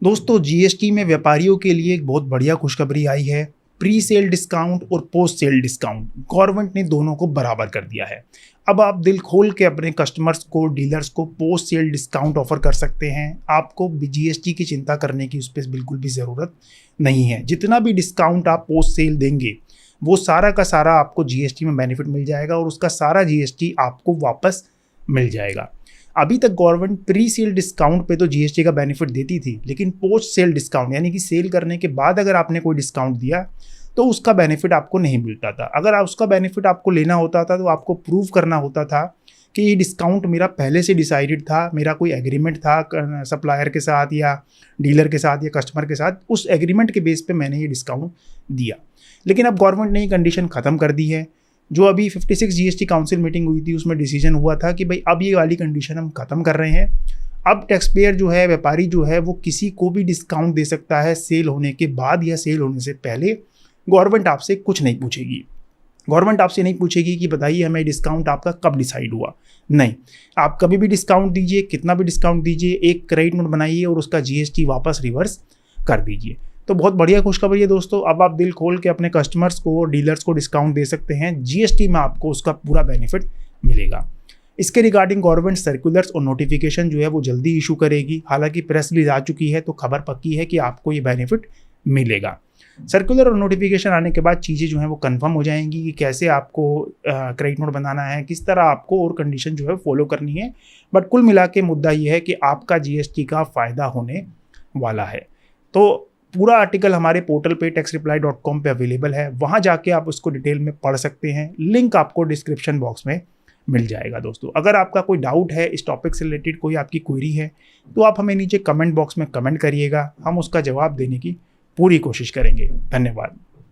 दोस्तों जीएसटी में व्यापारियों के लिए एक बहुत बढ़िया खुशखबरी आई है। प्री सेल डिस्काउंट और पोस्ट सेल डिस्काउंट गवर्नमेंट ने दोनों को बराबर कर दिया है। अब आप दिल खोल के अपने कस्टमर्स को, डीलर्स को पोस्ट सेल डिस्काउंट ऑफर कर सकते हैं। आपको जीएसटी की चिंता करने की उस पर बिल्कुल भी ज़रूरत नहीं है। जितना भी डिस्काउंट आप पोस्ट सेल देंगे वो सारा का सारा आपको जीएसटी में बेनिफिट मिल जाएगा और उसका सारा जीएसटी आपको वापस मिल जाएगा। अभी तक गवर्नमेंट प्री सेल डिस्काउंट पे तो जीएसटी का बेनिफिट देती थी, लेकिन पोस्ट सेल डिस्काउंट यानी कि सेल करने के बाद अगर आपने कोई डिस्काउंट दिया तो उसका बेनिफिट आपको नहीं मिलता था। अगर उसका बेनिफिट आपको लेना होता था तो आपको प्रूव करना होता था कि ये डिस्काउंट मेरा पहले से डिसाइडेड था, मेरा कोई एग्रीमेंट था सप्लायर के साथ या डीलर के साथ या कस्टमर के साथ, उस एग्रीमेंट के बेस पे मैंने ये डिस्काउंट दिया। लेकिन अब गवर्नमेंट ने ये कंडीशन ख़त्म कर दी है। जो अभी 56 जीएसटी काउंसिल मीटिंग हुई थी उसमें डिसीजन हुआ था कि भाई अब ये वाली कंडीशन हम ख़त्म कर रहे हैं। अब टैक्स पेयर जो है, व्यापारी जो है, वो किसी को भी डिस्काउंट दे सकता है सेल होने के बाद या सेल होने से पहले। गवर्नमेंट आपसे कुछ नहीं पूछेगी। गवर्नमेंट आपसे नहीं पूछेगी कि बताइए हमें डिस्काउंट आपका कब डिसाइड हुआ। नहीं, आप कभी भी डिस्काउंट दीजिए, कितना भी डिस्काउंट दीजिए, एक क्रेडिट नोट बनाइए और उसका जीएसटी वापस रिवर्स कर दीजिए। तो बहुत बढ़िया खुशखबरी है दोस्तों। अब आप दिल खोल के अपने कस्टमर्स को और डीलर्स को डिस्काउंट दे सकते हैं। जीएसटी में आपको उसका पूरा बेनिफिट मिलेगा। इसके रिगार्डिंग गवर्नमेंट सर्कुलर्स और नोटिफिकेशन जो है वो जल्दी इशू करेगी। हालांकि प्रेस रिलीज आ चुकी है तो खबर पक्की है कि आपको ये बेनिफिट मिलेगा। सर्कुलर और नोटिफिकेशन आने के बाद चीज़ें जो हैं वो कंफर्म हो जाएंगी कि कैसे आपको क्रेडिट नोट बनाना है, किस तरह आपको और कंडीशन जो है फॉलो करनी है। बट कुल मिला के मुद्दा ये है कि आपका जीएसटी का फ़ायदा होने वाला है। तो पूरा आर्टिकल हमारे पोर्टल पे taxreply.com पे अवेलेबल है। वहाँ जाके आप उसको डिटेल में पढ़ सकते हैं। लिंक आपको डिस्क्रिप्शन बॉक्स में मिल जाएगा दोस्तों। अगर आपका कोई डाउट है इस टॉपिक से रिलेटेड, कोई आपकी क्वेरी है, तो आप हमें नीचे कमेंट बॉक्स में कमेंट करिएगा। हम उसका जवाब देने की पूरी कोशिश करेंगे। धन्यवाद।